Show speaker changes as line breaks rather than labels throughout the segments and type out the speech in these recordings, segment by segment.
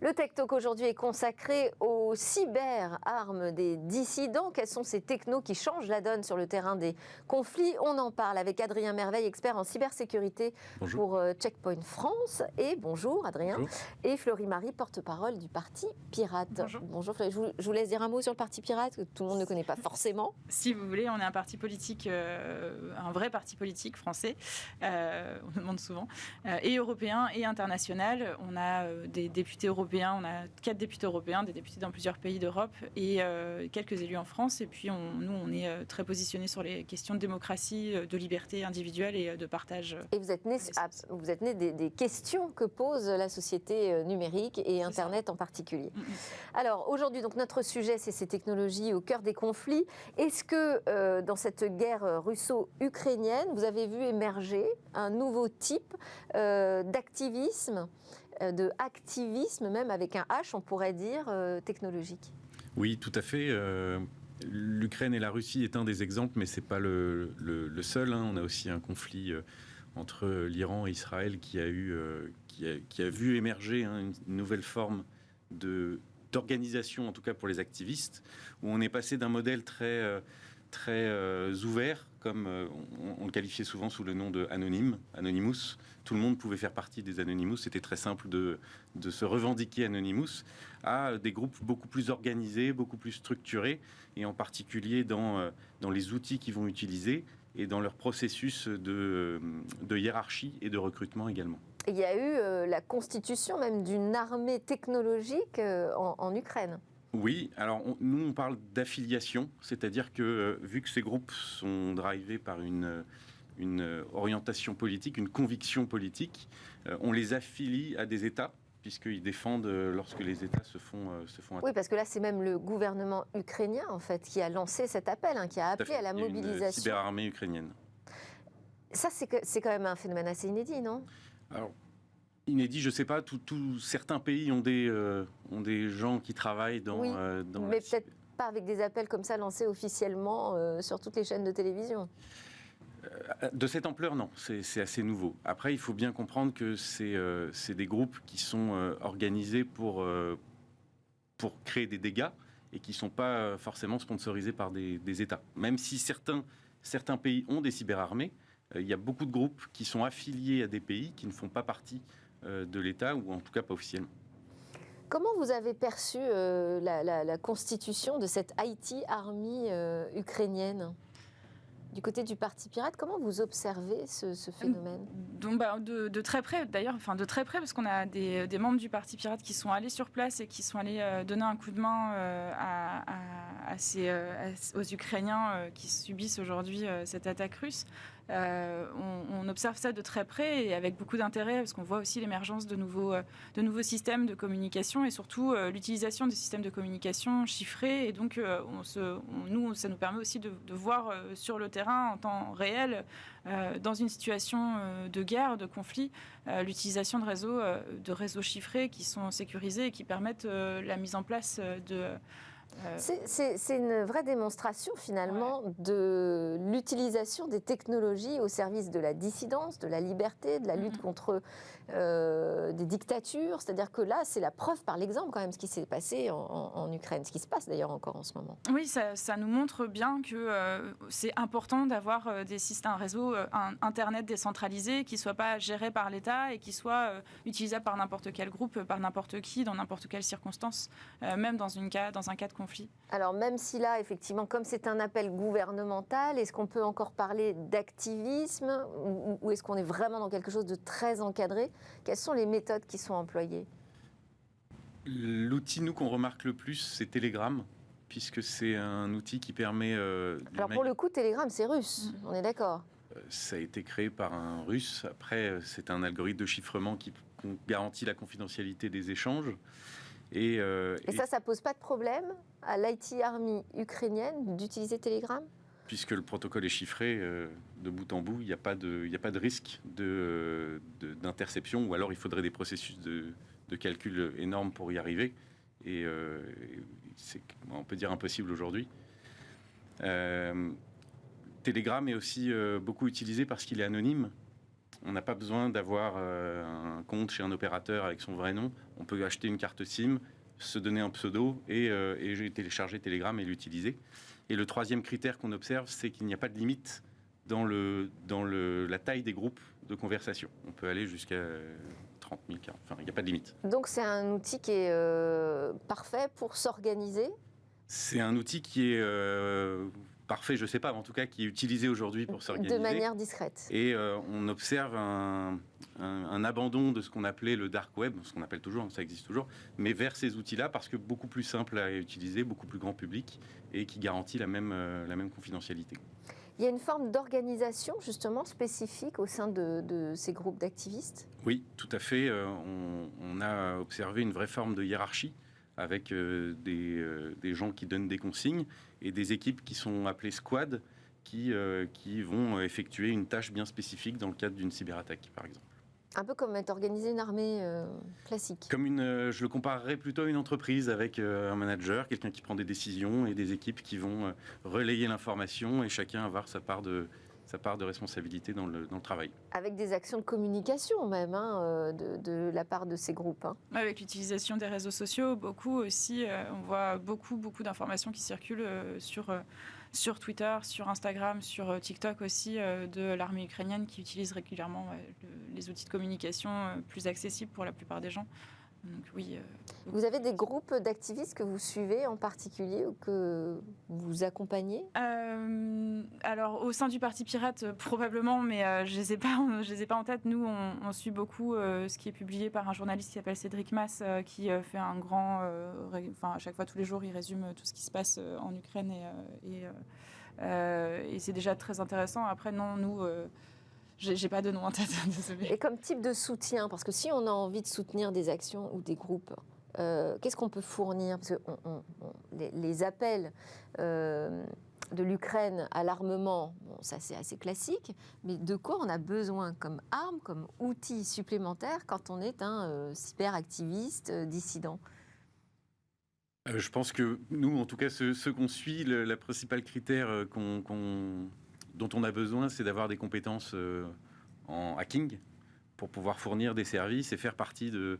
Le Tech Talk aujourd'hui est consacré aux cyber-armes des dissidents. Quelles sont ces technos qui changent la donne sur le terrain des conflits? On en parle avec Adrien Merveille, expert en cybersécurité pour Checkpoint France. Et bonjour Adrien.
Bonjour.
Et Florie-Marie, porte-parole du Parti Pirate. Bonjour Florie. Je vous laisse dire un mot sur le Parti Pirate, que tout le monde ne connaît pas forcément.
Si vous voulez, on est un parti politique, un vrai parti politique français, on nous demande souvent, et européen et international. On a des députés européens, on a 4 députés européens, des députés dans plusieurs pays d'Europe et quelques élus en France. Et puis nous, on est très positionnés sur les questions de démocratie, de liberté individuelle et de partage.
Et vous êtes né des questions que pose la société numérique et Internet en particulier. Alors aujourd'hui, donc notre sujet, c'est ces technologies au cœur des conflits. Est-ce que dans cette guerre russo-ukrainienne, vous avez vu émerger un nouveau type d'activisme, de activisme même avec un H, on pourrait dire, technologique?
Oui, tout à fait. L'Ukraine et la Russie est un des exemples, mais ce n'est pas le seul. On a aussi un conflit entre l'Iran et Israël qui a vu émerger une nouvelle forme d'organisation, en tout cas pour les activistes, où on est passé d'un modèle très ouvert, comme on le qualifiait souvent sous le nom de Anonymous. Tout le monde pouvait faire partie des Anonymous, c'était très simple de se revendiquer Anonymous, à des groupes beaucoup plus organisés, beaucoup plus structurés, et en particulier dans les outils qu'ils vont utiliser et dans leur processus de hiérarchie et de recrutement également.
Il y a eu la constitution même d'une armée technologique en Ukraine.
Oui, alors nous on parle d'affiliation, c'est-à-dire que vu que ces groupes sont drivés par une orientation politique, une conviction politique, on les affilie à des États, puisqu'ils défendent lorsque les États se font attaquer.
Oui, parce que là c'est même le gouvernement ukrainien en fait qui a lancé cet appel, qui a appelé à la mobilisation.
Une cyberarmée ukrainienne.
Ça c'est quand même un phénomène assez inédit, non?
Alors, inédit, je ne sais pas, certains pays ont des gens qui travaillent dans...
Oui, mais peut-être pas avec des appels comme ça lancés officiellement sur toutes les chaînes de télévision.
De cette ampleur, non, c'est assez nouveau. Après, il faut bien comprendre que c'est des groupes qui sont organisés pour créer des dégâts et qui ne sont pas forcément sponsorisés par des États. Même si certains pays ont des cyberarmées, il y a beaucoup de groupes qui sont affiliés à des pays qui ne font pas partie de l'État, ou en tout cas pas officiellement.
Comment vous avez perçu la constitution de cette IT Army ukrainienne? Du côté du Parti Pirate, comment vous observez ce phénomène?
Donc, de très près, d'ailleurs, de très près, parce qu'on a des membres du Parti Pirate qui sont allés sur place et qui sont allés donner un coup de main aux Ukrainiens qui subissent aujourd'hui cette attaque russe. On observe ça de très près et avec beaucoup d'intérêt, parce qu'on voit aussi l'émergence de nouveaux systèmes de communication et surtout l'utilisation des systèmes de communication chiffrés. Et donc, ça nous permet aussi de voir sur le terrain en temps réel, dans une situation de guerre, de conflit, l'utilisation de réseaux chiffrés qui sont sécurisés et qui permettent la mise en place de...
C'est une vraie démonstration finalement de l'utilisation des technologies au service de la dissidence, de la liberté, de la lutte contre des dictatures. C'est-à-dire que là, c'est la preuve par l'exemple quand même ce qui s'est passé en Ukraine, ce qui se passe d'ailleurs encore en ce moment.
Oui, ça nous montre bien que c'est important d'avoir un réseau Internet décentralisé qui ne soit pas géré par l'État et qui soit utilisable par n'importe quel groupe, par n'importe qui, dans n'importe quelle circonstance, même dans un cas de conflit.
Alors même si là, effectivement, comme c'est un appel gouvernemental, est-ce qu'on peut encore parler d'activisme ou est-ce qu'on est vraiment dans quelque chose de très encadré? Quelles sont les méthodes qui sont employées?
L'outil, nous, qu'on remarque le plus, c'est Telegram, puisque c'est un outil qui permet...
Alors pour le coup, Telegram, c'est russe, on est d'accord?
Ça a été créé par un Russe. Après, c'est un algorithme de chiffrement qui garantit la confidentialité des échanges. Et ça
pose pas de problème à l'IT Army ukrainienne d'utiliser Telegram?
Puisque le protocole est chiffré de bout en bout, il n'y a pas de risque d'interception, ou alors il faudrait des processus de calcul énormes pour y arriver. Et c'est, on peut dire, impossible aujourd'hui. Telegram est aussi beaucoup utilisé parce qu'il est anonyme. On n'a pas besoin d'avoir un compte chez un opérateur avec son vrai nom. On peut acheter une carte SIM, se donner un pseudo et télécharger Telegram et l'utiliser. Et le troisième critère qu'on observe, c'est qu'il n'y a pas de limite dans la taille des groupes de conversation. On peut aller jusqu'à 30 000, 40 000, enfin, il n'y a pas de limite.
Donc c'est un outil qui est parfait pour s'organiser.
C'est un outil qui est parfait, je ne sais pas, mais en tout cas qui est utilisé aujourd'hui pour s'organiser.
De manière discrète.
Et on observe un abandon de ce qu'on appelait le dark web, ce qu'on appelle toujours, ça existe toujours, mais vers ces outils-là parce que beaucoup plus simple à utiliser, beaucoup plus grand public et qui garantit la même confidentialité.
Il y a une forme d'organisation justement spécifique au sein de ces groupes d'activistes ?
Oui, tout à fait. On a observé une vraie forme de hiérarchie avec des gens qui donnent des consignes et des équipes qui sont appelées squads qui vont effectuer une tâche bien spécifique dans le cadre d'une cyberattaque, par exemple.
Un peu comme être organisé une armée classique.
Je le comparerais plutôt à une entreprise avec un manager, quelqu'un qui prend des décisions et des équipes qui vont relayer l'information et chacun avoir sa part de responsabilité dans le travail.
Avec des actions de communication même de la part de ces groupes.
Avec l'utilisation des réseaux sociaux, beaucoup aussi, on voit beaucoup d'informations qui circulent sur Twitter, sur Instagram, sur TikTok aussi, de l'armée ukrainienne qui utilise régulièrement les outils de communication plus accessibles pour la plupart des gens. Donc, oui,
vous avez des groupes d'activistes que vous suivez en particulier ou que vous accompagnez ?
Alors, au sein du Parti Pirate, probablement, mais je ne les ai pas en tête. Nous, on suit beaucoup ce qui est publié par un journaliste qui s'appelle Cédric Mass, qui fait un grand... à chaque fois, tous les jours, il résume tout ce qui se passe en Ukraine et c'est déjà très intéressant. Après, non, nous... J'ai pas de nom en tête, désolée.
Et comme type de soutien, parce que si on a envie de soutenir des actions ou des groupes, qu'est-ce qu'on peut fournir ? Parce que les appels de l'Ukraine à l'armement, bon, ça c'est assez classique, mais de quoi on a besoin comme arme, comme outil supplémentaire quand on est un cyberactiviste dissident ?
Je pense que nous, en tout cas, ceux qu'on suit, le principal critère dont on a besoin, c'est d'avoir des compétences en hacking pour pouvoir fournir des services et faire partie de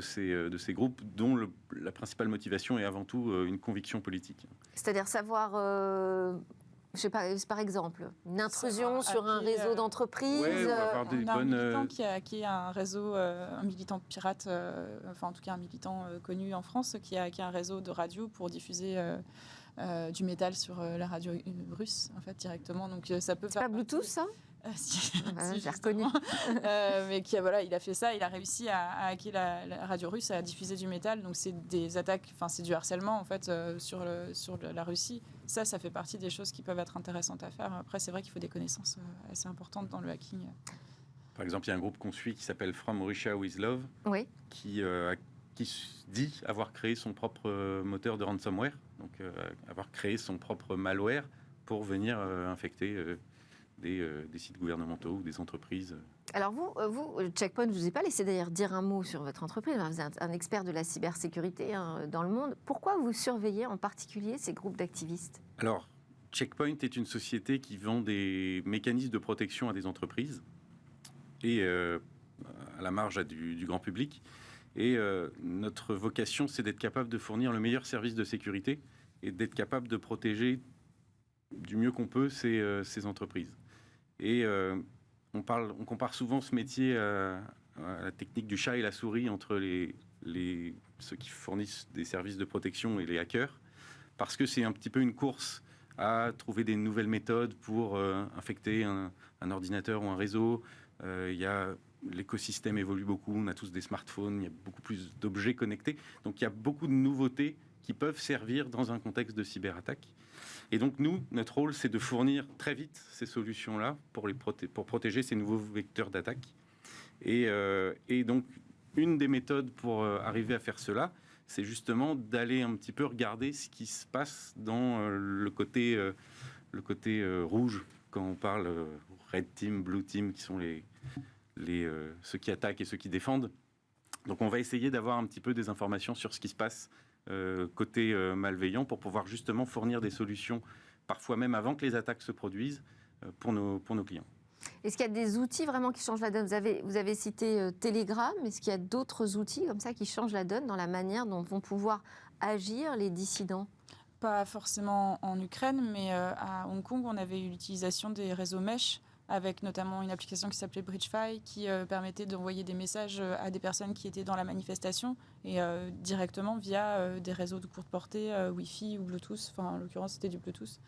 ces groupes dont la principale motivation est avant tout une conviction politique.
C'est-à-dire savoir, je sais pas, par exemple, une intrusion sur un réseau d'entreprise.
Ouais,
on a un militant qui a acquis un réseau, un militant pirate, enfin en tout cas un militant connu en France, qui a acquis un réseau de radio pour diffuser du métal sur la radio russe, en fait, directement. Donc ça peut faire.
C'est pas Bluetooth, ça ?
Si,
j'ai reconnu.
Mais il a fait ça, il a réussi à hacker la radio russe, à diffuser du métal. Donc c'est des attaques, enfin c'est du harcèlement en fait sur la Russie. Ça fait partie des choses qui peuvent être intéressantes à faire. Après, c'est vrai qu'il faut des connaissances assez importantes dans le hacking.
Par exemple, il y a un groupe qu'on suit qui s'appelle From Russia with Love,
oui.
qui dit avoir créé son propre moteur de ransomware, donc avoir créé son propre malware pour venir infecter des sites gouvernementaux ou des entreprises.
Alors vous, Checkpoint, je ne vous ai pas laissé d'ailleurs dire un mot sur votre entreprise. Vous êtes un expert de la cybersécurité dans le monde. Pourquoi vous surveillez en particulier ces groupes d'activistes ?
Alors, Checkpoint est une société qui vend des mécanismes de protection à des entreprises et à la marge du grand public. Et notre vocation, c'est d'être capable de fournir le meilleur service de sécurité et d'être capable de protéger du mieux qu'on peut ces entreprises. Et on compare souvent ce métier à la technique du chat et la souris entre ceux qui fournissent des services de protection et les hackers, parce que c'est un petit peu une course à trouver des nouvelles méthodes pour infecter un ordinateur ou un réseau. L'écosystème évolue beaucoup, on a tous des smartphones, il y a beaucoup plus d'objets connectés. Donc il y a beaucoup de nouveautés qui peuvent servir dans un contexte de cyberattaque. Et donc nous, notre rôle, c'est de fournir très vite ces solutions-là pour protéger ces nouveaux vecteurs d'attaque. Et donc une des méthodes pour arriver à faire cela, c'est justement d'aller un petit peu regarder ce qui se passe dans le côté rouge, quand on parle Red Team, Blue Team, qui sont ceux qui attaquent et ceux qui défendent. Donc on va essayer d'avoir un petit peu des informations sur ce qui se passe côté malveillant pour pouvoir justement fournir des solutions, parfois même avant que les attaques se produisent, pour nos clients.
Est-ce qu'il y a des outils vraiment qui changent la donne? Vous avez cité Telegram. Est-ce qu'il y a d'autres outils comme ça qui changent la donne dans la manière dont vont pouvoir agir les dissidents?
Pas forcément en Ukraine, mais à Hong Kong, on avait eu l'utilisation des réseaux mesh, avec notamment une application qui s'appelait BridgeFi, qui permettait d'envoyer des messages à des personnes qui étaient dans la manifestation, et directement via des réseaux de courte portée, Wi-Fi ou Bluetooth, enfin en l'occurrence c'était du Bluetooth.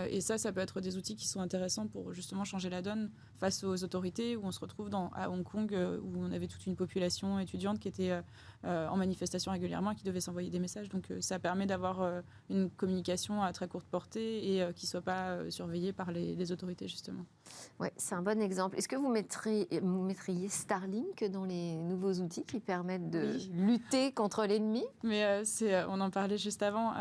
Et ça peut être des outils qui sont intéressants pour justement changer la donne face aux autorités, où on se retrouve à Hong Kong, où on avait toute une population étudiante qui était en manifestation régulièrement et qui devait s'envoyer des messages. Donc ça permet d'avoir une communication à très courte portée et qui ne soit pas surveillée par les autorités, justement.
Oui, c'est un bon exemple. Est-ce que vous mettriez Starlink dans les nouveaux outils qui permettent de lutter contre l'ennemi?
Mais on en parlait juste avant.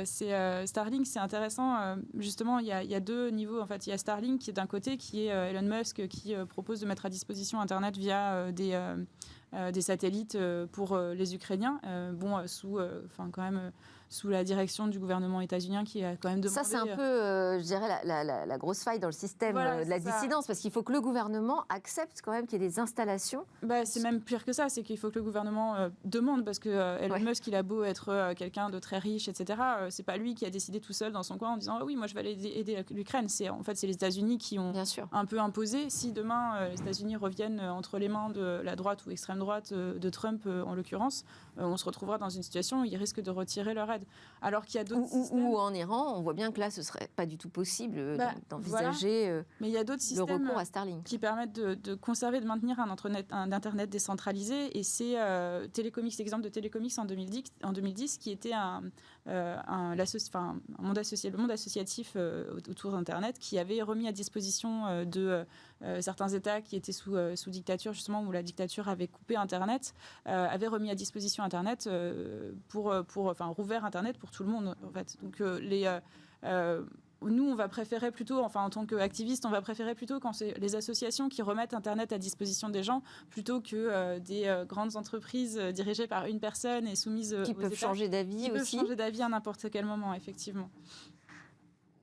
Starlink, c'est intéressant. Justement, il y a deux niveaux. En fait, il y a Starlink qui est d'un côté, qui est Elon Musk, qui propose de mettre à disposition Internet via des satellites pour les Ukrainiens. Sous la direction du gouvernement états-unien qui a quand même demandé...
Ça, c'est un peu, je dirais, la grosse faille dans le système de la dissidence, parce qu'il faut que le gouvernement accepte quand même qu'il y ait des installations.
C'est même pire que ça, c'est qu'il faut que le gouvernement demande, parce que Elon Musk, il a beau être quelqu'un de très riche, etc., c'est pas lui qui a décidé tout seul dans son coin en disant « Ah oui, moi je vais aller aider l'Ukraine ». En fait, c'est les États-Unis qui ont un peu imposé. Si demain, les États-Unis reviennent entre les mains de la droite ou extrême droite, de Trump en l'occurrence, on se retrouvera dans une situation où ils risquent de retirer leur aide. Alors qu'il y a d'autres systèmes...
Ou en Iran, on voit bien que là, ce serait pas du tout possible d'envisager
Mais il y a d'autres systèmes
le recours à Starlink
qui permettent de conserver, de maintenir un Internet décentralisé. Et c'est l'exemple de Télécomics en 2010 qui était le monde associatif autour d'Internet, qui avait remis à disposition de certains États qui étaient sous dictature, justement, où la dictature avait coupé Internet, avait remis à disposition Internet rouvert Internet pour tout le monde, en fait. Donc, nous, on va préférer plutôt, en tant qu'activistes, on va préférer plutôt quand c'est les associations qui remettent Internet à disposition des gens, plutôt que des grandes entreprises dirigées par une personne et soumises
qui
aux
peuvent
États,
changer d'avis
qui
aussi.
peuvent changer d'avis à n'importe quel moment, effectivement.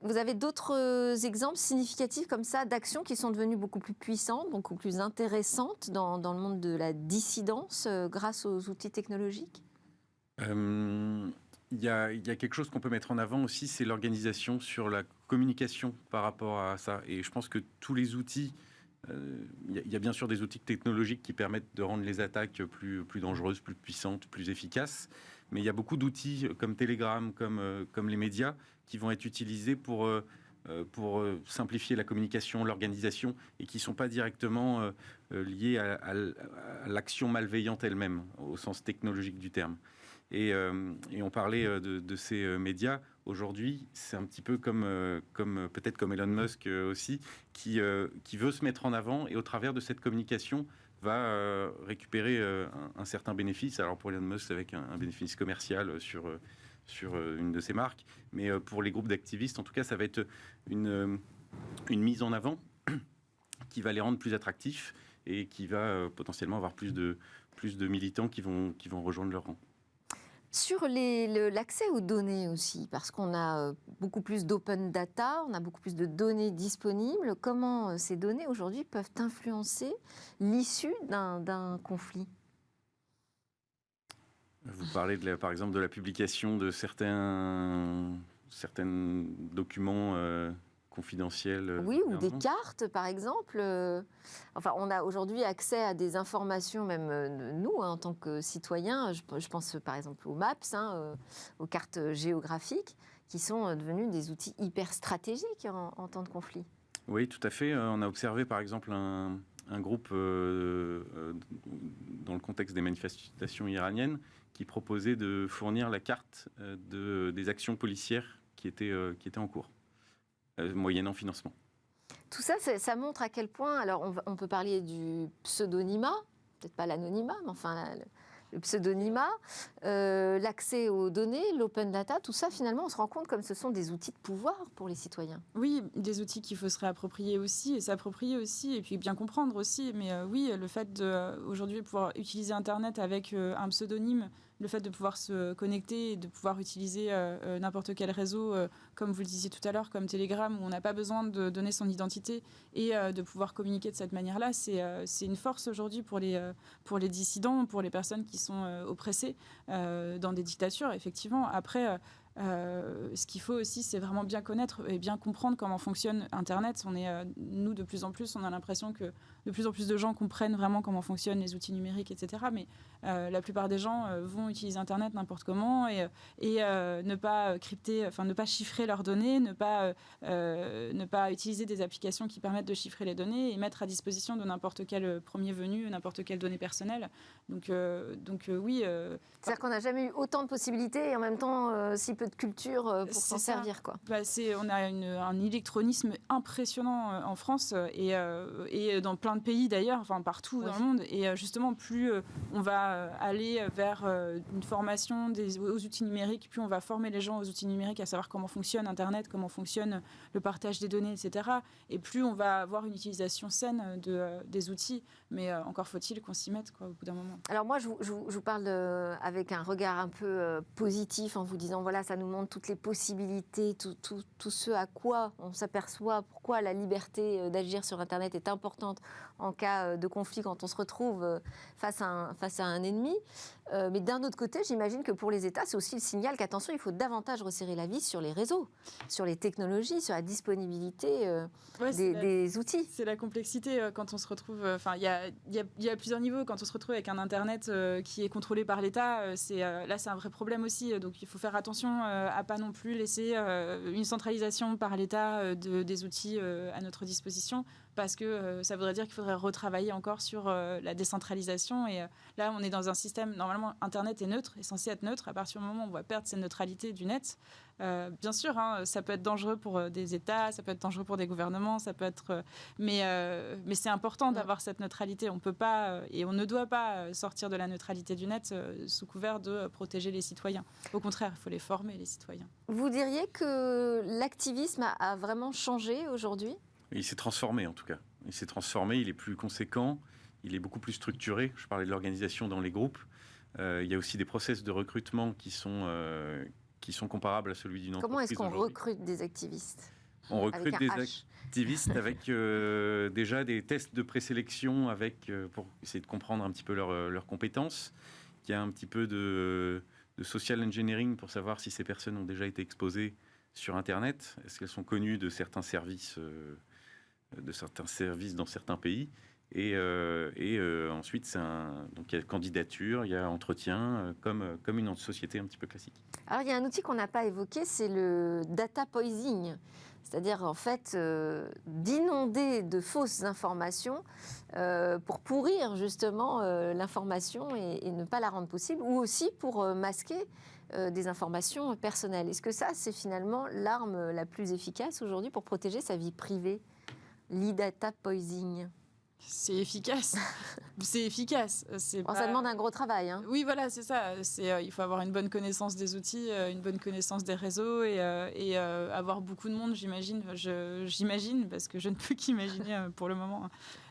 Vous avez d'autres exemples significatifs comme ça d'actions qui sont devenues beaucoup plus puissantes, beaucoup plus intéressantes dans le monde de la dissidence grâce aux outils technologiques?
Il y a quelque chose qu'on peut mettre en avant aussi, c'est l'organisation sur la communication par rapport à ça. Et je pense que tous les outils, il y a bien sûr des outils technologiques qui permettent de rendre les attaques plus dangereuses, plus puissantes, plus efficaces. Mais il y a beaucoup d'outils comme Telegram, comme les médias, qui vont être utilisés pour simplifier la communication, l'organisation, et qui ne sont pas directement liés à l'action malveillante elle-même, au sens technologique du terme. Et on parlait de ces médias. Aujourd'hui, c'est un petit peu comme peut-être comme Elon Musk aussi, qui veut se mettre en avant et au travers de cette communication va récupérer un certain bénéfice. Alors pour Elon Musk, avec un bénéfice commercial sur une de ses marques, mais pour les groupes d'activistes, en tout cas, ça va être une mise en avant qui va les rendre plus attractifs et qui va potentiellement avoir plus de militants qui vont rejoindre leur rang.
Sur l'accès aux données aussi, parce qu'on a beaucoup plus d'open data, on a beaucoup plus de données disponibles. Comment ces données aujourd'hui peuvent influencer l'issue d'un conflit?
Vous parlez par exemple de la publication de certains documents confidentiels.
Oui, ou des cartes, par exemple. On a aujourd'hui accès à des informations, même nous, en tant que citoyens. Je pense par exemple aux maps, aux cartes géographiques, qui sont devenues des outils hyper stratégiques en temps de conflit.
Oui, tout à fait. On a observé par exemple un groupe dans le contexte des manifestations iraniennes qui proposait de fournir la carte des actions policières qui étaient en cours, moyennant financement.
Tout ça, ça montre à quel point, alors on peut parler du pseudonymat, peut-être pas l'anonymat, mais enfin le pseudonymat, l'accès aux données, l'open data, tout ça finalement on se rend compte comme ce sont des outils de pouvoir pour les citoyens.
Oui, des outils qu'il faut se réapproprier aussi et s'approprier aussi et puis bien comprendre aussi. Mais oui, le fait d'aujourd'hui pouvoir utiliser Internet avec un pseudonyme le fait de pouvoir se connecter et de pouvoir utiliser n'importe quel réseau, comme vous le disiez tout à l'heure, comme Telegram, où on n'a pas besoin de donner son identité et de pouvoir communiquer de cette manière-là, c'est une force aujourd'hui pour les dissidents, pour les personnes qui sont oppressées dans des dictatures, effectivement. Après, ce qu'il faut aussi, c'est vraiment bien connaître et bien comprendre comment fonctionne Internet. Nous, de plus en plus, on a l'impression que de plus en plus de gens comprennent vraiment comment fonctionnent les outils numériques, etc. Mais la plupart des gens vont utiliser Internet n'importe comment et ne pas crypter, enfin ne pas chiffrer leurs données, ne pas utiliser des applications qui permettent de chiffrer les données et mettre à disposition de n'importe quel premier venu, n'importe quelle donnée personnelle. Donc oui.
C'est-à-dire qu'on n'a jamais eu autant de possibilités et en même temps si peu de culture pour s'en servir, quoi.
On a un électronisme impressionnant en France et dans plein de pays d'ailleurs, enfin partout dans le monde. Et justement, plus on va aller vers une formation aux outils numériques, plus on va former les gens aux outils numériques, à savoir comment fonctionne Internet, comment fonctionne le partage des données, etc. Et plus on va avoir une utilisation saine des outils. Mais encore faut-il qu'on s'y mette, quoi, au bout d'un moment.
Alors moi, je vous parle avec un regard un peu positif en vous disant, voilà, ça nous montre toutes les possibilités, tout ce à quoi on s'aperçoit, pourquoi la liberté d'agir sur Internet est importante en cas de conflit quand on se retrouve face à un ennemi. Mais d'un autre côté, j'imagine que pour les États, c'est aussi le signal qu'attention, il faut davantage resserrer la vis sur les réseaux, sur les technologies, sur la disponibilité des outils.
C'est la complexité quand on se retrouve... Enfin, il y a plusieurs niveaux. Quand on se retrouve avec un Internet qui est contrôlé par l'État, là, c'est un vrai problème aussi. Donc, il faut faire attention à pas non plus laisser une centralisation par l'État des outils à notre disposition, parce que ça voudrait dire qu'il faudrait retravailler encore sur la décentralisation. Et là, on est dans un système, normalement, Internet est neutre, est censé être neutre. À partir du moment où on va perdre cette neutralité du net, bien sûr, ça peut être dangereux pour des États, ça peut être dangereux pour des gouvernements, ça peut être... mais c'est important d'avoir cette neutralité. On peut pas, et on ne doit pas sortir de la neutralité du net sous couvert de protéger les citoyens. Au contraire, il faut les former, les citoyens.
Vous diriez que l'activisme a vraiment changé aujourd'hui ?
Il s'est transformé, en tout cas. Il s'est transformé, il est plus conséquent, il est beaucoup plus structuré. Je parlais de l'organisation dans les groupes. Il y a aussi des process de recrutement qui sont comparables à celui d'une entreprise.
Comment est-ce qu'on
aujourd'hui.
recrute des activistes ?
On recrute des activistes avec déjà des tests de présélection pour essayer de comprendre un petit peu leurs compétences. Il y a un petit peu de social engineering pour savoir si ces personnes ont déjà été exposées sur Internet. Est-ce qu'elles sont connues de certains services dans certains pays. Et ensuite, donc il y a candidature, il y a entretien, comme une société un petit peu classique.
Alors, il y a un outil qu'on n'a pas évoqué, c'est le data poisoning. C'est-à-dire, en fait, d'inonder de fausses informations pour pourrir, justement, l'information et ne pas la rendre possible, ou aussi pour masquer des informations personnelles. Est-ce que ça, c'est finalement l'arme la plus efficace aujourd'hui pour protéger sa vie privée ? L'e-data poisoning.
C'est efficace. C'est efficace.
Ça demande un gros travail. Hein.
Oui, voilà, c'est ça. Il faut avoir une bonne connaissance des outils, une bonne connaissance des réseaux et avoir beaucoup de monde, j'imagine. J'imagine, parce que je ne peux qu'imaginer pour le moment,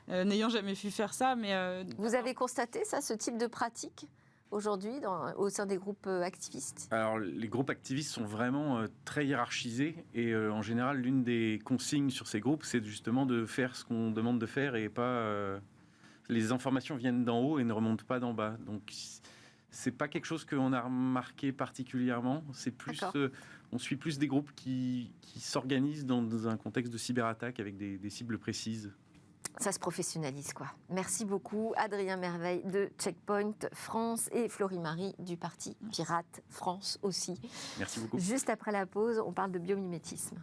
n'ayant jamais pu faire ça. Mais,
vous avez constaté ça, ce type de pratique aujourd'hui au sein des groupes activistes ?
Alors, les groupes activistes sont vraiment très hiérarchisés et en général, l'une des consignes sur ces groupes, c'est justement de faire ce qu'on demande de faire et pas... les informations viennent d'en haut et ne remontent pas d'en bas. Donc, c'est pas quelque chose qu'on a remarqué particulièrement. C'est plus... on suit plus des groupes qui s'organisent dans un contexte de cyberattaque avec des cibles précises.
Ça se professionnalise, quoi. Merci beaucoup, Adrien Merveille de Checkpoint France et Florie-Marie du parti Pirate France aussi.
Merci beaucoup.
Juste après la pause, on parle de biomimétisme.